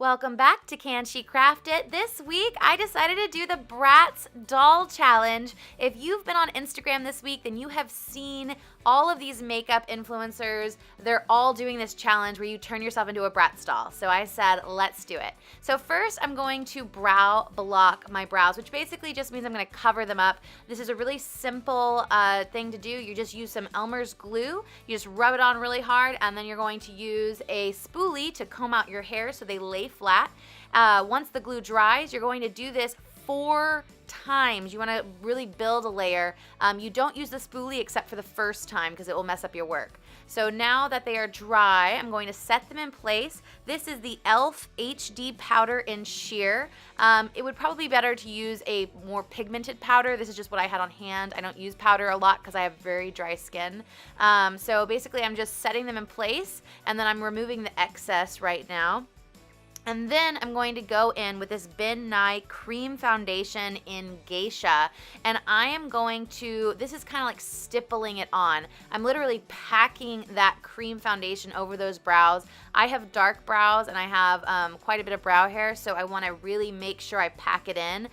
Welcome back to Can She Craft It? This week, I decided to do the Bratz doll challenge. If you've been on Instagram this week, then you have seen all of these makeup influencers. They're all doing this challenge where you turn yourself into a Bratz doll. So I said, let's do it. So first, I'm going to brow block my brows, which basically just means I'm going to cover them up. This is a really simple thing to do. You just use some Elmer's glue. You just rub it on really hard, and then you're going to use a spoolie to comb out your hair so they lay flat. Once the glue dries, you're going to do this 4 times. You want to really build a layer. You don't use the spoolie except for the first time because it will mess up your work. So now that they are dry, I'm going to set them in place. This is the e.l.f. HD powder in sheer. It would probably be better to use a more pigmented powder. This is just what I had on hand. I don't use powder a lot because I have very dry skin. So basically I'm just setting them in place, and then I'm removing the excess right now. And then I'm going to go in with this Ben Nye Cream Foundation in Geisha. And I am going to, this is kind of like stippling it on. I'm literally packing that cream foundation over those brows. I have dark brows and I have quite a bit of brow hair, so I want to really make sure I pack it in.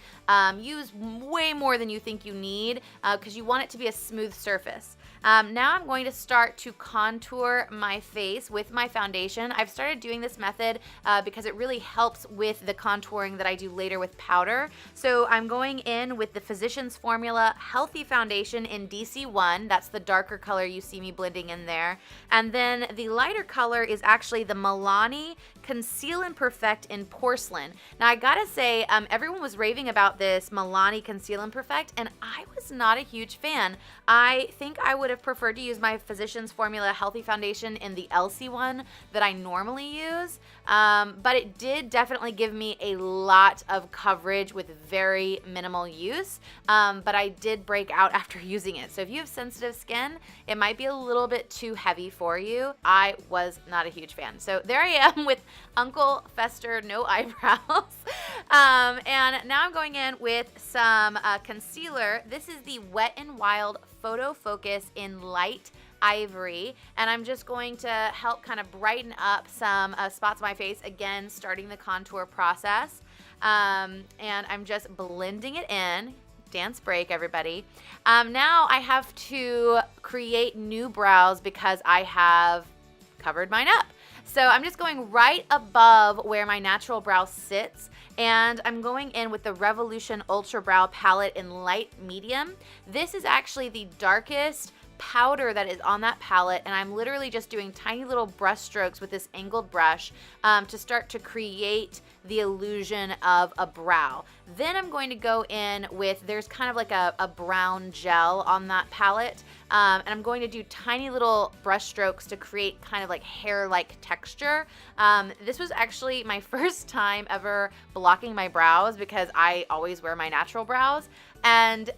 Use way more than you think you need because you want it to be a smooth surface. Now I'm going to start to contour my face with my foundation. I've started doing this method because it really helps with the contouring that I do later with powder. So I'm going in with the Physicians Formula Healthy Foundation in DC1. That's the darker color you see me blending in there. And then the lighter color is actually the Milani Conceal and Perfect in Porcelain. Now I gotta say, everyone was raving about this Milani Conceal and Perfect, and I was not a huge fan. I think I would have preferred to use my Physicians Formula Healthy Foundation in the Elsie one that I normally use, but it did definitely give me a lot of coverage with very minimal use, but I did break out after using it. So if you have sensitive skin, it might be a little bit too heavy for you. I was not a huge fan. So there I am with Uncle Fester, no eyebrows. And now I'm going in with some concealer. This is the WetNWild Photo Focus in Light Ivory, and I'm just going to help kind of brighten up some spots on my face, again starting the contour process, and I'm just blending it in. Dance break, everybody. Now I have to create new brows because I have covered mine up. So I'm just going right above where my natural brow sits, and I'm going in with the Revolution Ultra Brow Palette in light medium. This is actually the darkest powder that is on that palette, and I'm literally just doing tiny little brush strokes with this angled brush to start to create the illusion of a brow. Then I'm going to go in with, there's kind of like a brown gel on that palette, and I'm going to do tiny little brush strokes to create kind of like hair-like texture. This was actually my first time ever blocking my brows because I always wear my natural brows, and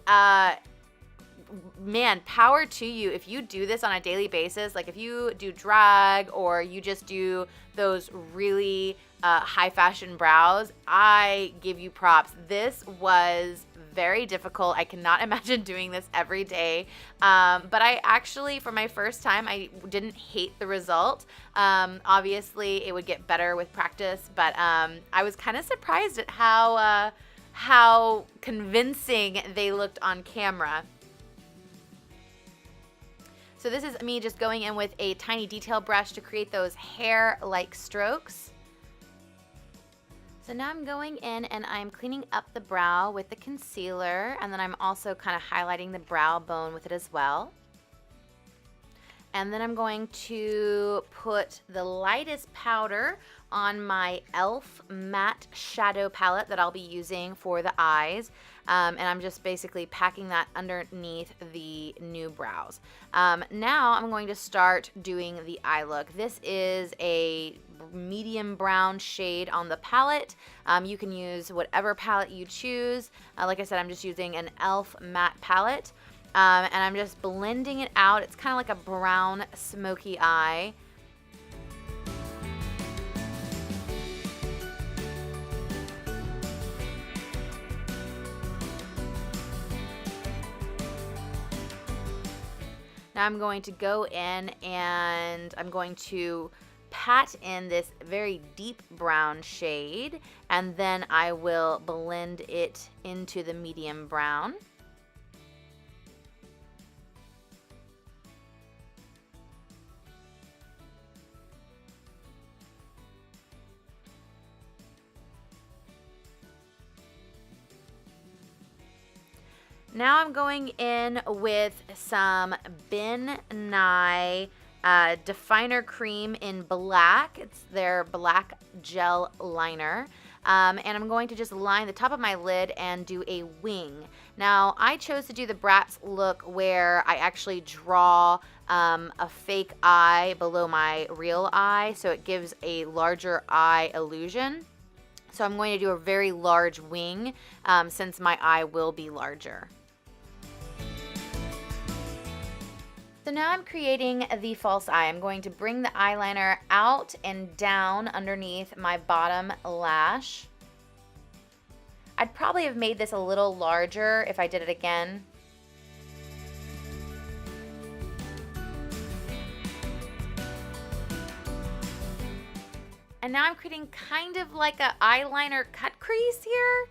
man, power to you if you do this on a daily basis. Like if you do drag or you just do those really high fashion brows, I give you props. This was very difficult. I cannot imagine doing this every day, but I actually, for my first time, I didn't hate the result. Obviously it would get better with practice, but I was kind of surprised at how convincing they looked on camera. So this is me just going in with a tiny detail brush to create those hair-like strokes. So now I'm going in and I'm cleaning up the brow with the concealer, and then I'm also kind of highlighting the brow bone with it as well. And then I'm going to put the lightest powder on my e.l.f. matte shadow palette that I'll be using for the eyes. And I'm just basically packing that underneath the new brows. Now I'm going to start doing the eye look. This is a medium brown shade on the palette. You can use whatever palette you choose. Like I said, I'm just using an e.l.f. matte palette. And I'm just blending it out. It's kind of like a brown smoky eye. Now I'm going to go in and I'm going to pat in this very deep brown shade, and then I will blend it into the medium brown. Now I'm going in with some Ben Nye Definer Cream in black. It's their black gel liner. And I'm going to just line the top of my lid and do a wing. Now, I chose to do the Bratz look where I actually draw a fake eye below my real eye, so it gives a larger eye illusion. So I'm going to do a very large wing since my eye will be larger. So now I'm creating the false eye. I'm going to bring the eyeliner out and down underneath my bottom lash. I'd probably have made this a little larger if I did it again. And now I'm creating kind of like an eyeliner cut crease here.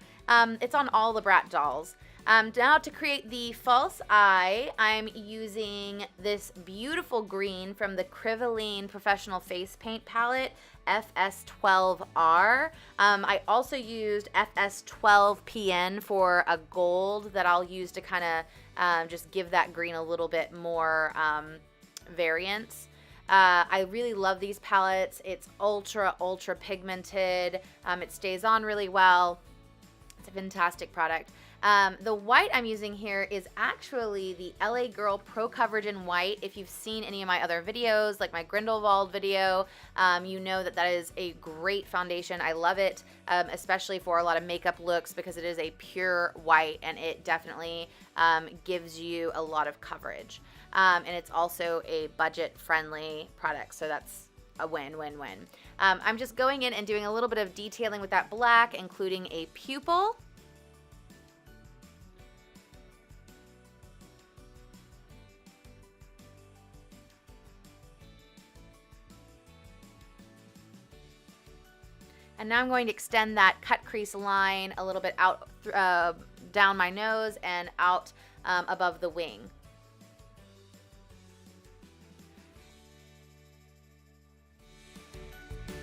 It's on all the Bratz dolls. Now to create the false eye, I'm using this beautiful green from the Kryvaline Professional Face Paint Palette, FS12R. I also used FS12PN for a gold that I'll use to kind of just give that green a little bit more variance. I really love these palettes. It's ultra pigmented. It stays on really well. It's a fantastic product. The white I'm using here is actually the LA Girl Pro Coverage in White. If you've seen any of my other videos, like my Grindelwald video, you know that that is a great foundation. I love it, especially for a lot of makeup looks because it is a pure white and it definitely gives you a lot of coverage. And it's also a budget-friendly product, so that's a win-win-win. I'm just going in and doing a little bit of detailing with that black, including a pupil. And now I'm going to extend that cut crease line a little bit out down my nose and out above the wing.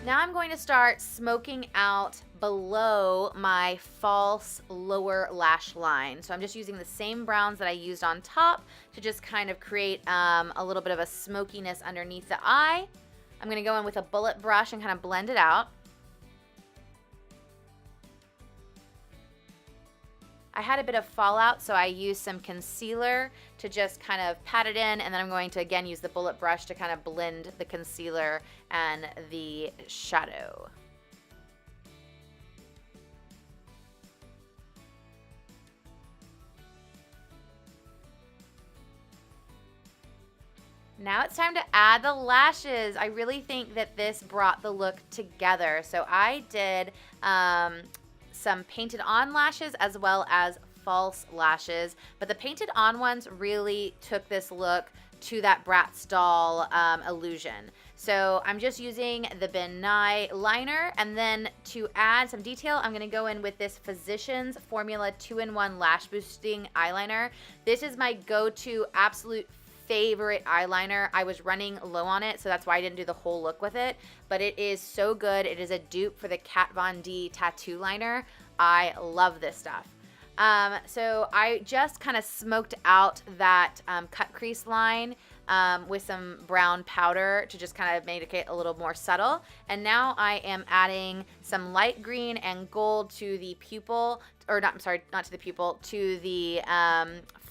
Now I'm going to start smoking out below my false lower lash line. So I'm just using the same browns that I used on top to just kind of create a little bit of a smokiness underneath the eye. I'm going to go in with a bullet brush and kind of blend it out. I had a bit of fallout, so I used some concealer to just kind of pat it in, and then I'm going to again use the bullet brush to kind of blend the concealer and the shadow. Now it's time to add the lashes. I really think that this brought the look together. So I did some painted on lashes as well as false lashes, but the painted on ones really took this look to that Bratz doll illusion. So I'm just using the Ben Nye liner, and then to add some detail, I'm gonna go in with this Physicians Formula 2-in-1 Lash Boosting Eyeliner. This is my go-to absolute favorite eyeliner. I was running low on it, so that's why I didn't do the whole look with it, but it is so good. It is a dupe for the Kat Von D tattoo liner. I love this stuff. So I just kind of smoked out that cut crease line with some brown powder to just kind of make it a little more subtle. And now I am adding some light green and gold to the pupil, or not, I'm sorry, not to the pupil, to the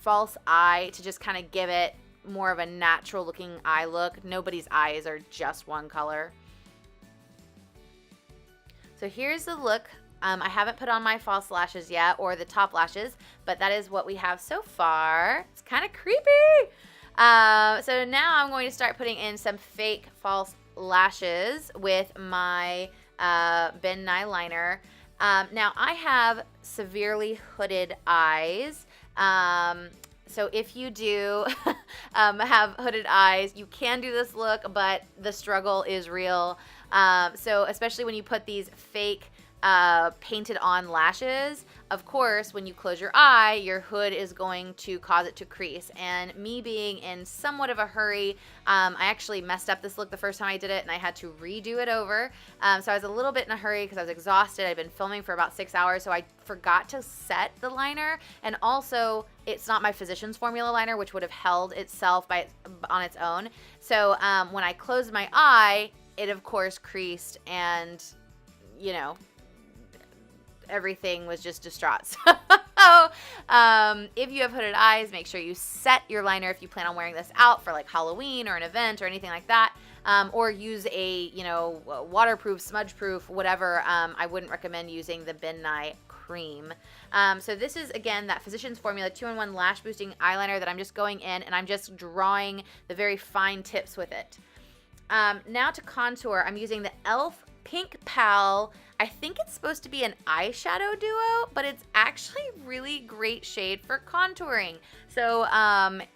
false eye to just kind of give it more of a natural looking eye look. Nobody's eyes are just one color. So here's the look. I haven't put on my false lashes yet, or the top lashes, but that is what we have so far. It's kind of creepy. So now I'm going to start putting in some fake false lashes with my Ben Nye liner. Now I have severely hooded eyes. So if you do have hooded eyes, you can do this look, but the struggle is real. So especially when you put these fake painted on lashes, of course, when you close your eye, your hood is going to cause it to crease. And me being in somewhat of a hurry, I actually messed up this look the first time I did it, and I had to redo it over. So I was a little bit in a hurry because I was exhausted. I'd been filming for about 6 hours, so I forgot to set the liner. And also, it's not my physician's formula liner, which would have held itself on its own. So when I closed my eye, it of course creased, and you know, everything was just distraught. So if you have hooded eyes, make sure you set your liner if you plan on wearing this out for like Halloween or an event or anything like that, or use a, you know, waterproof, smudge proof, whatever. I wouldn't recommend using the Midnight Creme. So this is, again, that Physicians Formula 2-in-1 Lash Boosting Eyeliner that I'm just going in and I'm just drawing the very fine tips with it. Now to contour, I'm using the e.l.f. Pink Pal. I think it's supposed to be an eyeshadow duo, but it's actually really great shade for contouring. So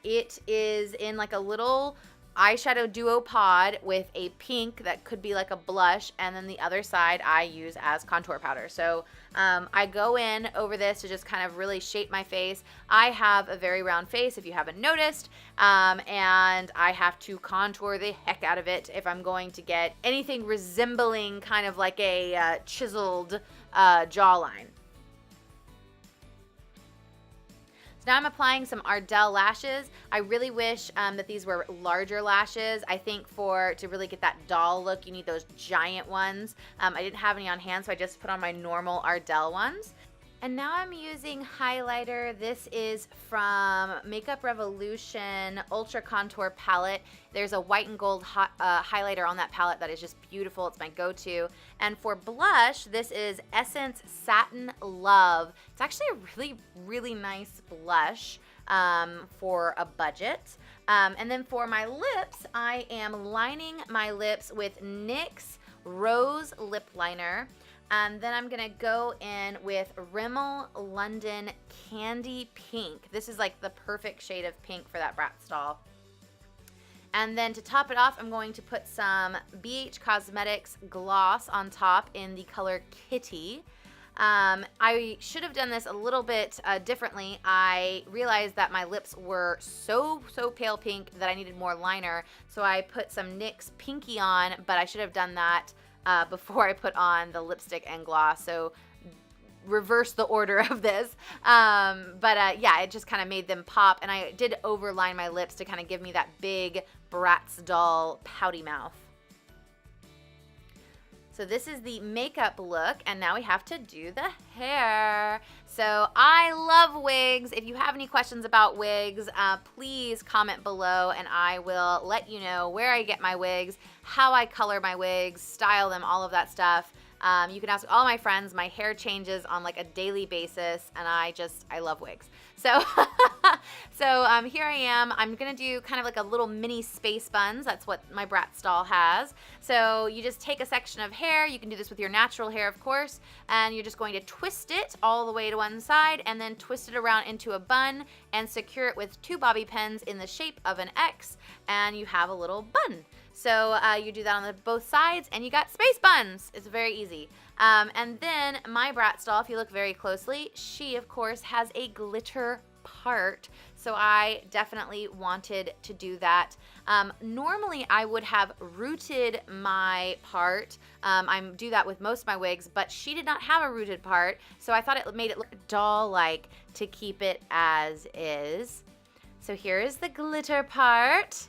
it is in like a little eyeshadow duo pod with a pink that could be like a blush, and then the other side I use as contour powder. So I go in over this to just kind of really shape my face. I have a very round face, if you haven't noticed, and I have to contour the heck out of it if I'm going to get anything resembling kind of like a chiseled jawline. Now I'm applying some Ardell Lashes. I really wish that these were larger lashes. I think to really get that doll look, you need those giant ones. I didn't have any on hand, so I just put on my normal Ardell ones. And now I'm using highlighter. This is from Makeup Revolution Ultra Contour Palette. There's a white and gold highlighter on that palette that is just beautiful. It's my go-to. And for blush, this is Essence Satin Love. It's actually a really, really nice blush for a budget. And then for my lips, I am lining my lips with NYX Rose Lip Liner. And then I'm going to go in with Rimmel London Candy Pink. This is like the perfect shade of pink for that Bratz doll. And then to top it off, I'm going to put some BH Cosmetics gloss on top in the color Kitty. I should have done this a little bit differently. I realized that my lips were so pale pink that I needed more liner. So I put some NYX Pinky on, but I should have done that before I put on the lipstick and gloss, so reverse the order of this. Yeah, it just kind of made them pop, and I did overline my lips to kind of give me that big Bratz doll pouty mouth. So this is the makeup look, and now we have to do the hair. So I love wigs. If you have any questions about wigs, please comment below, and I will let you know where I get my wigs, how I color my wigs, style them, all of that stuff. You can ask all my friends. My hair changes on like a daily basis, and I love wigs. So, here I am. I'm gonna do kind of like a little mini space buns. That's what my Bratz doll has. So you just take a section of hair. You can do this with your natural hair, of course, and you're just going to twist it all the way to one side, and then twist it around into a bun and secure it with 2 bobby pins in the shape of an X, and you have a little bun. So you do that on both sides, and you got space buns. It's very easy. And then my Bratz doll, if you look very closely, she, of course, has a glitter part. So I definitely wanted to do that. Normally, I would have rooted my part. I do that with most of my wigs, but she did not have a rooted part. So I thought it made it look doll-like to keep it as is. So here is the glitter part.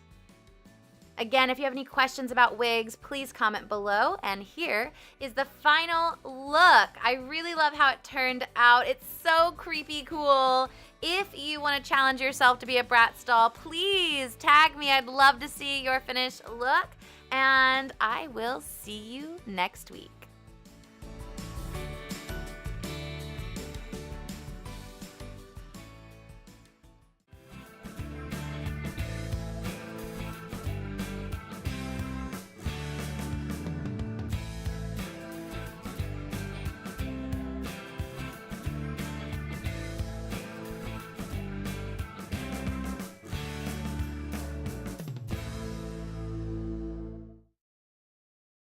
Again, if you have any questions about wigs, please comment below. And here is the final look. I really love how it turned out. It's so creepy cool. If you want to challenge yourself to be a Bratz doll, please tag me. I'd love to see your finished look. And I will see you next week.